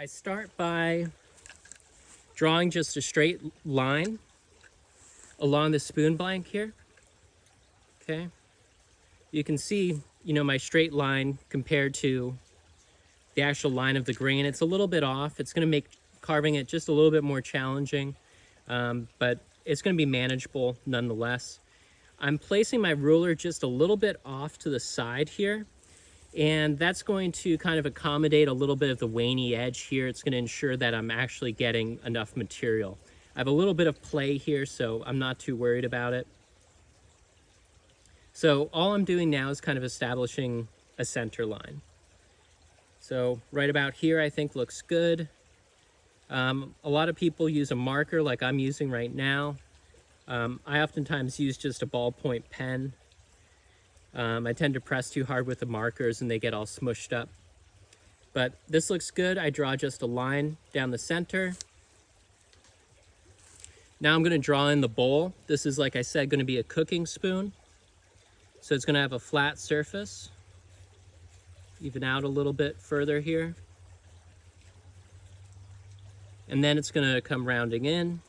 I start by drawing just a straight line along the spoon blank here. Okay. You can see, my straight line compared to the actual line of the grain. It's a little bit off. It's going to make carving it just a little bit more challenging, but it's going to be manageable nonetheless. I'm placing my ruler just a little bit off to the side here, and that's going to kind of accommodate a little bit of the waney edge here. It's going to ensure that I'm actually getting enough material. I have a little bit of play here, so I'm not too worried about it. So all I'm doing now is kind of establishing a center line. So right about here I think looks good. A lot of people use a marker like I'm using right now. I oftentimes use just a ballpoint pen. I tend to press too hard with the markers and they get all smushed up. But this looks good. I draw just a line down the center. Now I'm going to draw in the bowl. This is, like I said, going to be a cooking spoon. So it's going to have a flat surface. Even out a little bit further here. And then it's going to come rounding in.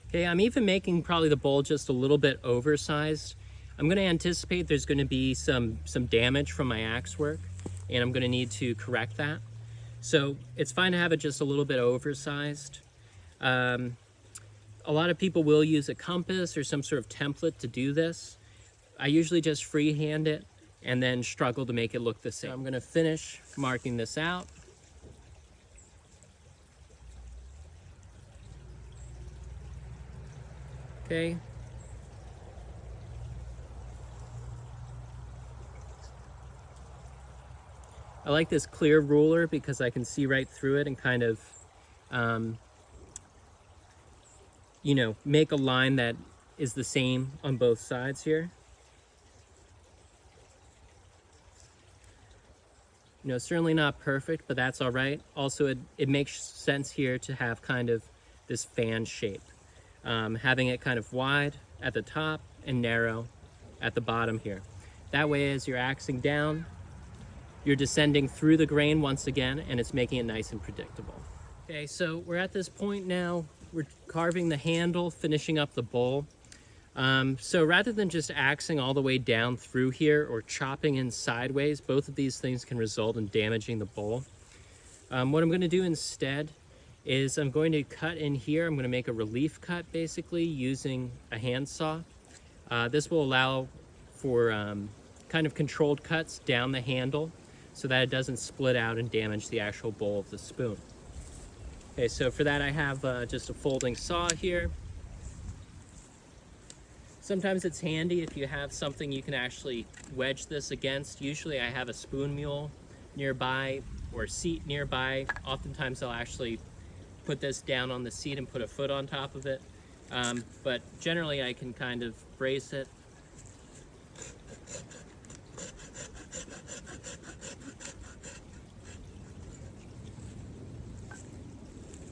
Okay, I'm even making probably the bowl just a little bit oversized. I'm going to anticipate there's going to be some damage from my axe work, and I'm going to need to correct that. So it's fine to have it just a little bit oversized. A lot of people will use a compass or some sort of template to do this. I usually just freehand it and then struggle to make it look the same. So I'm going to finish marking this out. Okay. I like this clear ruler because I can see right through it and kind of, make a line that is the same on both sides here. Certainly not perfect, but that's all right. Also, it makes sense here to have kind of this fan shape. Having it kind of wide at the top and narrow at the bottom here. That way, as you're axing down, you're descending through the grain once again, and it's making it nice and predictable. Okay, so we're at this point now. We're carving the handle, finishing up the bowl. So rather than just axing all the way down through here or chopping in sideways, both of these things can result in damaging the bowl. What I'm going to do instead is I'm going to cut in here. I'm going to make a relief cut basically using a handsaw. This will allow for kind of controlled cuts down the handle so that it doesn't split out and damage the actual bowl of the spoon. Okay, so for that I have just a folding saw here. Sometimes it's handy if you have something you can actually wedge this against. Usually I have a spoon mule nearby or a seat nearby. Oftentimes I'll actually put this down on the seat and put a foot on top of it. But generally I can kind of brace it.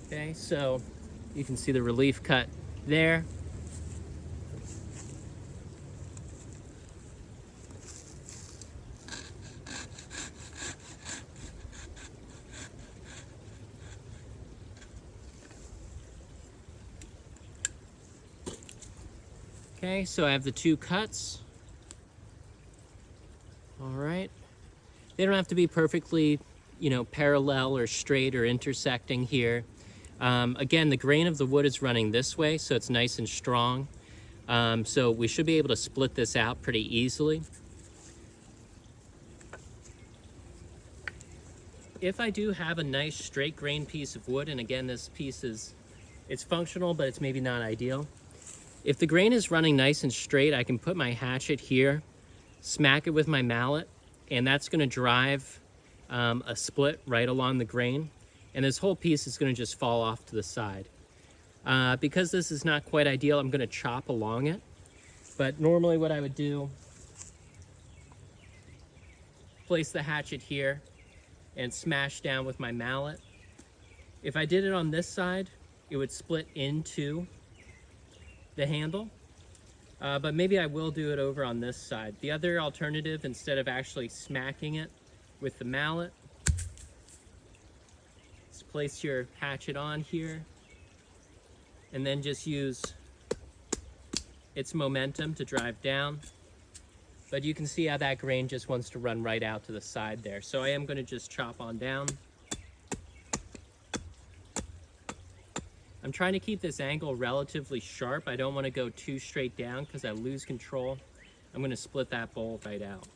Okay, so you can see the relief cut there. Okay, so I have the two cuts. All right. They don't have to be perfectly, parallel or straight or intersecting here. Again, the grain of the wood is running this way, so it's nice and strong. So we should be able to split this out pretty easily. If I do have a nice straight grain piece of wood, and again, this piece it's functional, but it's maybe not ideal. If the grain is running nice and straight, I can put my hatchet here, smack it with my mallet, and that's going to drive a split right along the grain. And this whole piece is going to just fall off to the side. Because this is not quite ideal, I'm going to chop along it. But normally what I would do, place the hatchet here and smash down with my mallet. If I did it on this side, it would split into the handle, but maybe I will do it over on this side. The other alternative, instead of actually smacking it with the mallet, is place your hatchet on here and then just use its momentum to drive down. But you can see how that grain just wants to run right out to the side there. So I am going to just chop on down. I'm trying to keep this angle relatively sharp. I don't want to go too straight down because I lose control. I'm going to split that bowl right out.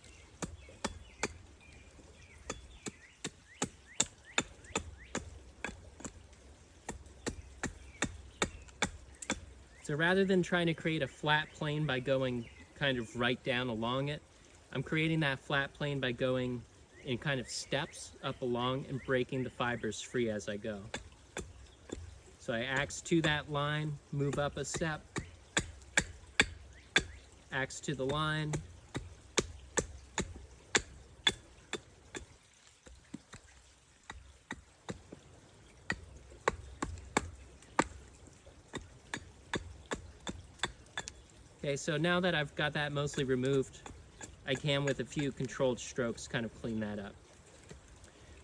So rather than trying to create a flat plane by going kind of right down along it, I'm creating that flat plane by going in kind of steps up along and breaking the fibers free as I go. So I axe to that line, move up a step, axe to the line, okay, so now that I've got that mostly removed, I can, with a few controlled strokes, kind of clean that up.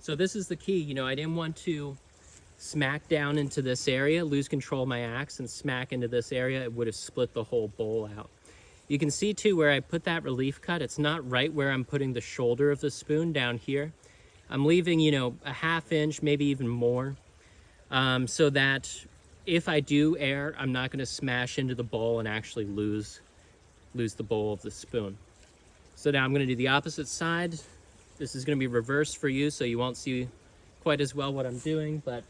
So this is the key, you know, I didn't want to smack down into this area, lose control of my axe, and smack into this area. It would have split the whole bowl out. You can see too where I put that relief cut, it's not right where I'm putting the shoulder of the spoon down here. I'm leaving, you know, a ½ inch, maybe even more, so that if I do err, I'm not going to smash into the bowl and actually lose the bowl of the spoon. So now I'm going to do the opposite side. This is going to be reversed for you, so you won't see quite as well what I'm doing, but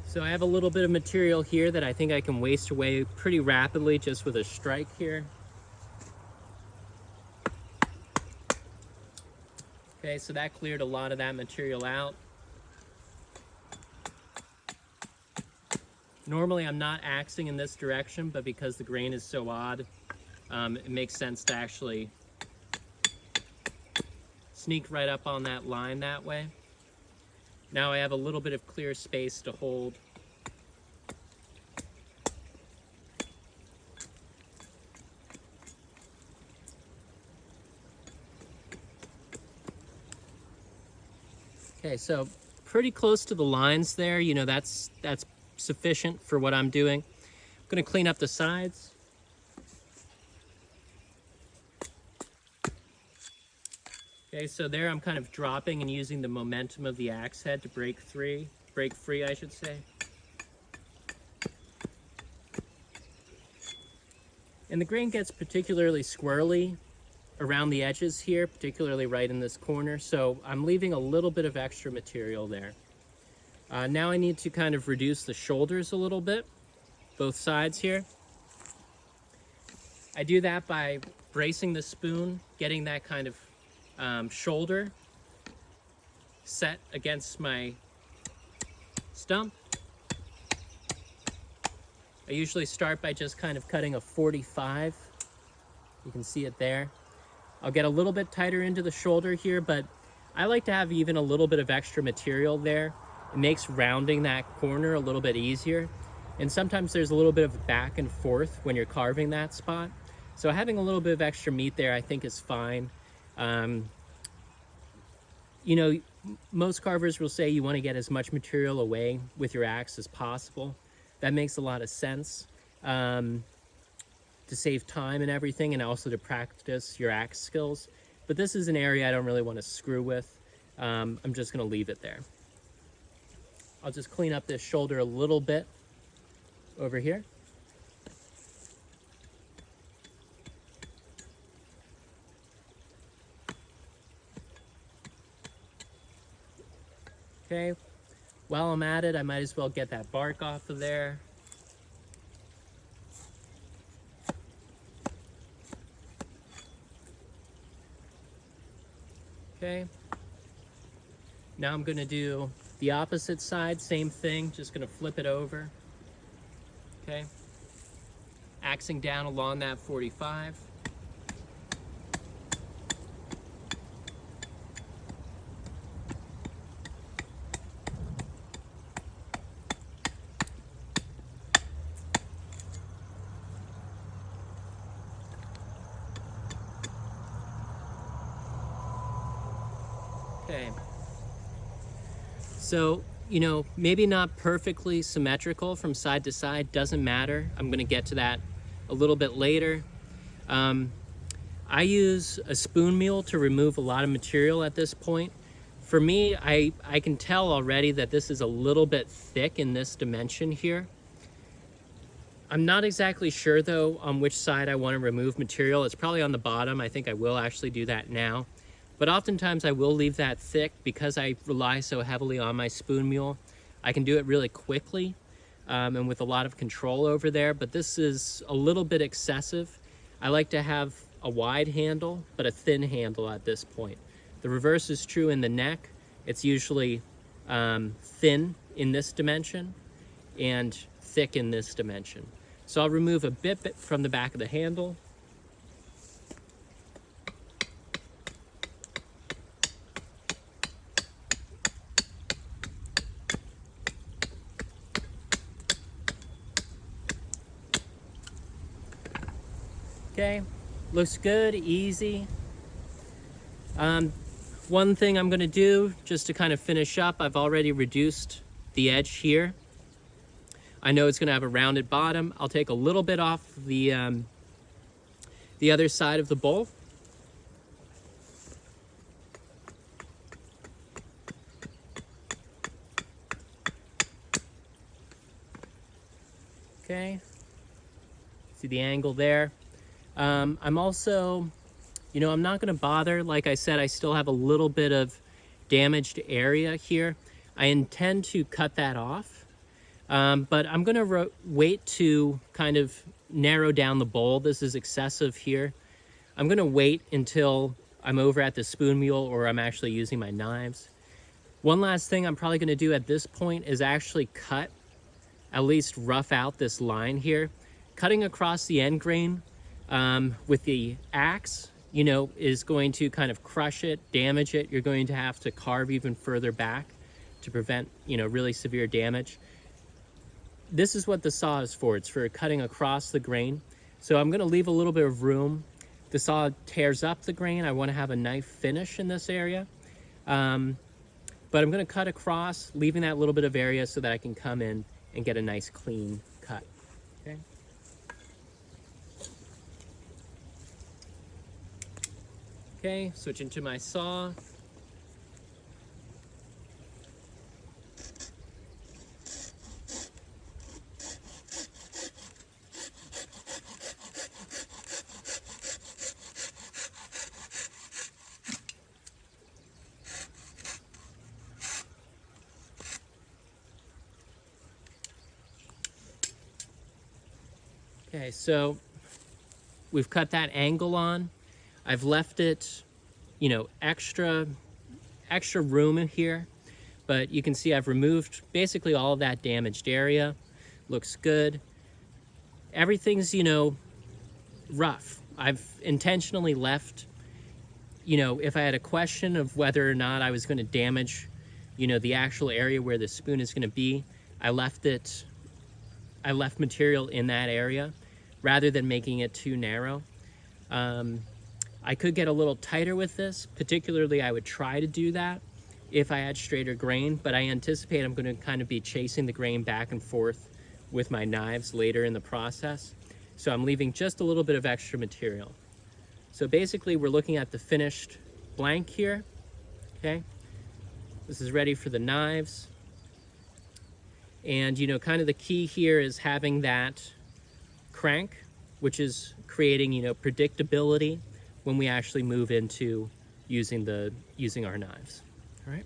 so I have a little bit of material here that I think I can waste away pretty rapidly just with a strike here. Okay, so that cleared a lot of that material out. Normally I'm not axing in this direction, but because the grain is so odd, it makes sense to actually sneak right up on that line that way. Now I have a little bit of clear space to hold. Okay, so pretty close to the lines there. You know, that's sufficient for what I'm doing. I'm going to clean up the sides. Okay, so there I'm kind of dropping and using the momentum of the axe head to break free, I should say. And the grain gets particularly squirrely around the edges here, particularly right in this corner, so I'm leaving a little bit of extra material there. Now I need to kind of reduce the shoulders a little bit, both sides here. I do that by bracing the spoon, getting that kind of shoulder set against my stump. I usually start by just kind of cutting a 45. You can see it there. I'll get a little bit tighter into the shoulder here, but I like to have even a little bit of extra material there. It makes rounding that corner a little bit easier. And sometimes there's a little bit of back and forth when you're carving that spot. So having a little bit of extra meat there I think is fine. You know, most carvers will say you want to get as much material away with your axe as possible. That makes a lot of sense. To save time and everything, and also to practice your axe skills. But this is an area I don't really want to screw with. I'm just going to leave it there. I'll just clean up this shoulder a little bit over here. Okay, while I'm at it, I might as well get that bark off of there. Okay, now I'm going to do The opposite side, same thing, just gonna flip it over, okay? Axing down along that 45. Okay. So, maybe not perfectly symmetrical from side to side, doesn't matter. I'm gonna get to that a little bit later. I use a spoon mule to remove a lot of material at this point. For me, I can tell already that this is a little bit thick in this dimension here. I'm not exactly sure though on which side I want to remove material. It's probably on the bottom. I think I will actually do that now. But oftentimes I will leave that thick because I rely so heavily on my spoon mule. I can do it really quickly and with a lot of control over there, but this is a little bit excessive. I like to have a wide handle, but a thin handle at this point. The reverse is true in the neck. It's usually thin in this dimension and thick in this dimension. So I'll remove a bit from the back of the handle. Okay, looks good, easy. One thing I'm gonna do just to kind of finish up, I've already reduced the edge here. I know it's gonna have a rounded bottom. I'll take a little bit off the other side of the bowl. Okay, see the angle there. I'm also, I'm not gonna bother. Like I said, I still have a little bit of damaged area here. I intend to cut that off, but I'm gonna wait to kind of narrow down the bowl. This is excessive here. I'm gonna wait until I'm over at the spoon mule or I'm actually using my knives. One last thing I'm probably gonna do at this point is actually cut, at least rough out this line here. Cutting across the end grain with the axe, is going to kind of crush it, damage it. You're going to have to carve even further back to prevent, really severe damage. This is what the saw is for. It's for cutting across the grain. So I'm gonna leave a little bit of room. The saw tears up the grain. I wanna have a knife finish in this area. But I'm gonna cut across, leaving that little bit of area so that I can come in and get a nice clean cut, okay? Okay, switching to my saw. Okay, so we've cut that angle on. I've left it, extra room in here, but you can see I've removed basically all of that damaged area. Looks good. Everything's, rough. I've intentionally left, if I had a question of whether or not I was going to damage, the actual area where the spoon is going to be, I left material in that area rather than making it too narrow. I could get a little tighter with this. Particularly, I would try to do that if I had straighter grain, but I anticipate I'm going to kind of be chasing the grain back and forth with my knives later in the process. So I'm leaving just a little bit of extra material. So basically, we're looking at the finished blank here, okay? This is ready for the knives. And, kind of the key here is having that crank, which is creating, predictability when we actually move into using our knives. All right.